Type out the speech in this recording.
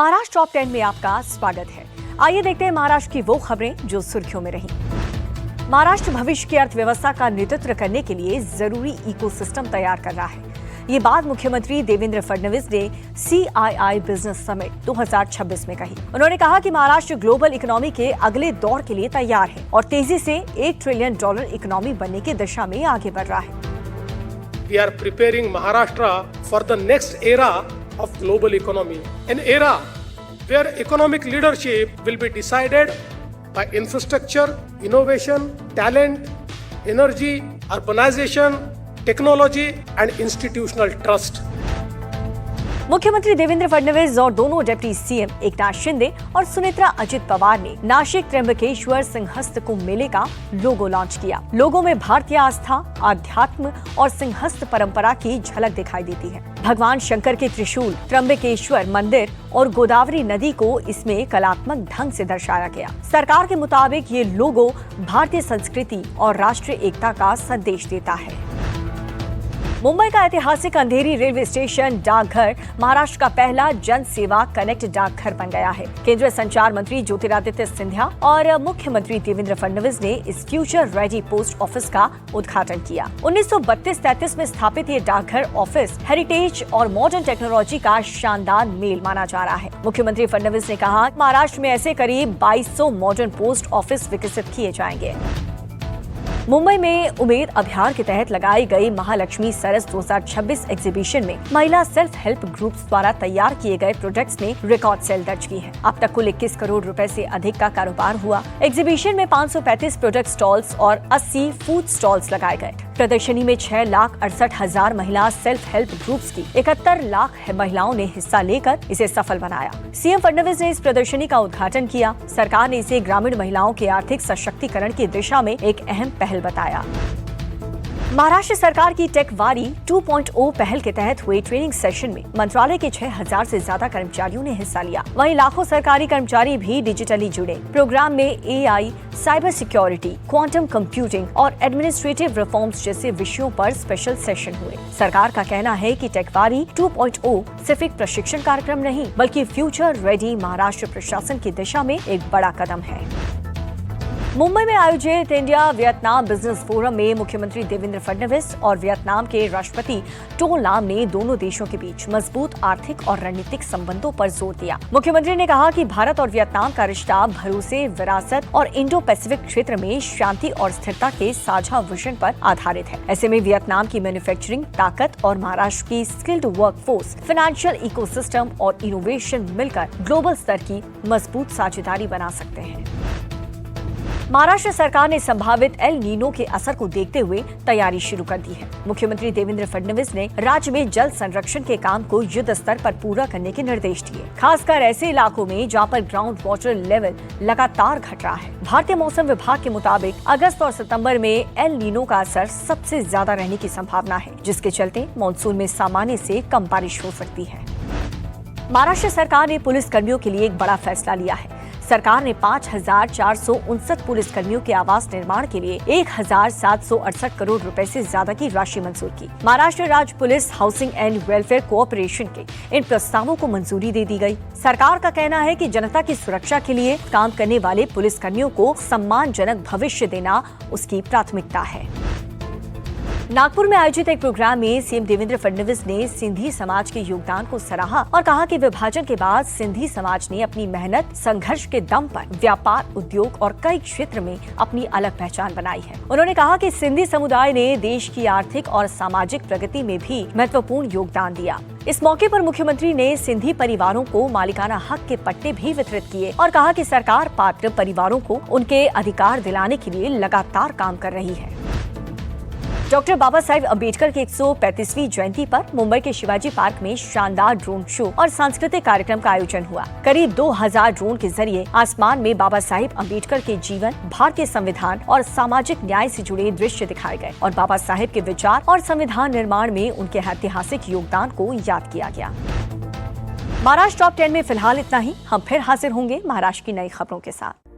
Maharashtra top 10 में आपका स्वागत है। आइए देखते हैं महाराष्ट्र की वो खबरें जो सुर्खियों में रहीं। महाराष्ट्र भविष्य की अर्थव्यवस्था का नेतृत्व करने के लिए जरूरी इकोसिस्टम तैयार कर रहा है। ये बात मुख्यमंत्री देवेंद्र फडणवीस ने CII बिजनेस समिट 2026 में कही। उन्होंने कहा कि महाराष्ट्र ग्लोबल इकोनॉमी के अगले दौर के लिए तैयार है और तेजी से $1 ट्रिलियन इकोनॉमी बनने की दिशा में आगे बढ़ रहा है। We are preparing Maharashtra for the next era of global economy, an era where economic leadership will be decided by infrastructure, innovation, talent, energy, urbanization, technology and institutional trust. मुख्यमंत्री देवेंद्र फडणवीस और दोनों डिप्टी CM एकनाथ शिंदे और सुनेत्रा अजित पवार ने नाशिक त्र्यंबकेश्वर सिंहस्थ कुंभ मेले का लोगो launch किया। लोगो में भारतीय आस्था, अध्यात्म और सिंहस्थ परंपरा की झलक दिखाई देती है। भगवान शंकर के त्रिशूल, त्र्यंबकेश्वर मंदिर और गोदावरी नदी को इसमें कलात्मक ढंग से दर्शाया गया। सरकार के मुताबिक ये लोगो भारतीय संस्कृति और राष्ट्रीय एकता का संदेश देता है। मुंबई का ऐतिहासिक अंधेरी रेलवे स्टेशन डाकघर महाराष्ट्र का पहला जन सेवा कनेक्ट डाकघर बन गया है। केंद्रीय संचार मंत्री ज्योतिरादित्य सिंधिया और मुख्यमंत्री देवेंद्र फडणवीस ने इस फ्यूचर रेडी पोस्ट ऑफिस का उद्घाटन किया। 1932-33 में स्थापित ये डाकघर ऑफिस हेरिटेज और मॉडर्न टेक्नोलॉजी का शानदार मेल माना जा रहा है। मुख्यमंत्री फडणवीस ने कहा, महाराष्ट्र में ऐसे करीब 2200 मॉडर्न पोस्ट ऑफिस विकसित किए जाएंगे। मुंबई में उमेद अभियान के तहत लगाई गई महालक्ष्मी सरस 2026 एग्जीबिशन में महिला सेल्फ हेल्प ग्रुप्स द्वारा तैयार किए गए प्रोडक्ट्स ने रिकॉर्ड सेल दर्ज की है। अब तक कुल 21 करोड़ रुपए से अधिक का कारोबार हुआ। एग्जीबिशन में 535 प्रोडक्ट स्टॉल्स और 80 फूड स्टॉल्स लगाए गए। प्रदर्शनी में 6,68,000 महिला सेल्फ हेल्प ग्रुप्स की 71 लाख महिलाओं ने हिस्सा लेकर इसे सफल बनाया। CM फडणवीस ने इस प्रदर्शनी का उद्घाटन किया। सरकार ने इसे ग्रामीण महिलाओं के आर्थिक सशक्तिकरण की दिशा में एक अहम पहल बताया। महाराष्ट्र सरकार की टेक वारी 2.0 पहल के तहत हुए ट्रेनिंग सेशन में मंत्रालय के 6,000 से ज्यादा कर्मचारियों ने हिस्सा लिया। वहीं लाखों सरकारी कर्मचारी भी डिजिटली जुड़े। प्रोग्राम में AI, cyber security, quantum computing और एडमिनिस्ट्रेटिव रिफॉर्म्स जैसे विषयों पर स्पेशल सेशन हुए। सरकार का कहना है कि टेक वारी 2.0 सिर्फ एक प्रशिक्षण कार्यक्रम नहीं, बल्कि फ्यूचर रेडी महाराष्ट्र प्रशासन की दिशा में एक बड़ा कदम है। मुंबई में आयोजित इंडिया वियतनाम बिजनेस फोरम में मुख्यमंत्री देवेंद्र फडणवीस और वियतनाम के राष्ट्रपति टो लाम ने दोनों देशों के बीच मजबूत आर्थिक और रणनीतिक संबंधों पर जोर दिया। मुख्यमंत्री ने कहा कि भारत और वियतनाम का रिश्ता भरोसे, विरासत और इंडो पैसिफिक क्षेत्र में शांति और स्थिरता के साझा विजन पर आधारित है। ऐसे में वियतनाम की मैन्युफैक्चरिंग ताकत और महाराष्ट्र की स्किल्ड वर्कफोर्स, फाइनेंशियल इकोसिस्टम और इनोवेशन मिलकर ग्लोबल स्तर की मजबूत साझेदारी बना सकते हैं। महाराष्ट्र सरकार ने संभावित एल नीनो के असर को देखते हुए तैयारी शुरू कर दी है। मुख्यमंत्री देवेंद्र फडणवीस ने राज्य में जल संरक्षण के काम को युद्ध स्तर पर पूरा करने के निर्देश दिए, खासकर ऐसे इलाकों में जहां पर ग्राउंड वाटर लेवल लगातार घट रहा है। भारतीय मौसम विभाग के मुताबिक अगस्त और सितंबर में एल नीनो का असर सबसे ज्यादा रहने की संभावना है, जिसके चलते मानसून में सामान्य से कम बारिश हो सकती है। महाराष्ट्र सरकार ने पुलिस कर्मियों के लिए एक बड़ा फैसला लिया है। सरकार ने 5,459 पुलिस कर्मियों के आवास निर्माण के लिए 1,768 करोड़ रुपए से ज्यादा की राशि मंजूर की। महाराष्ट्र राज्य police housing and welfare cooperation के इन प्रस्तावों को मंजूरी दे दी गई। सरकार का कहना है कि जनता की सुरक्षा के लिए काम करने वाले पुलिस कर्मियों को सम्मानजनक भविष्य देना उसकी प्राथमिकता है। नागपुर में आयोजित एक प्रोग्राम में CM देवेंद्र फडणवीस ने सिंधी समाज के योगदान को सराहा और कहा कि विभाजन के बाद सिंधी समाज ने अपनी मेहनत, संघर्ष के दम पर व्यापार, उद्योग और कई क्षेत्र में अपनी अलग पहचान बनाई है। उन्होंने कहा कि सिंधी समुदाय ने देश की आर्थिक और सामाजिक प्रगति में भी महत्वपूर्ण योगदान दिया। इस मौके पर मुख्यमंत्री ने सिंधी परिवारों को मालिकाना हक के पट्टे भी वितरित किए और कहा कि सरकार पात्र परिवारों को उनके अधिकार दिलाने के लिए लगातार काम कर रही है। डॉक्टर बाबा साहेब अम्बेडकर की 135वीं जयंती पर मुंबई के शिवाजी पार्क में शानदार ड्रोन शो और सांस्कृतिक कार्यक्रम का आयोजन हुआ। करीब 2000 ड्रोन के जरिए आसमान में बाबा साहेब अम्बेडकर के जीवन, भारतीय संविधान और सामाजिक न्याय से जुड़े दृश्य दिखाए गए और बाबा साहेब के विचार और संविधान निर्माण में उनके ऐतिहासिक योगदान को याद किया गया। महाराष्ट्र टॉप 10 में फिलहाल इतना ही। हम फिर हाजिर होंगे महाराष्ट्र की नई खबरों के साथ।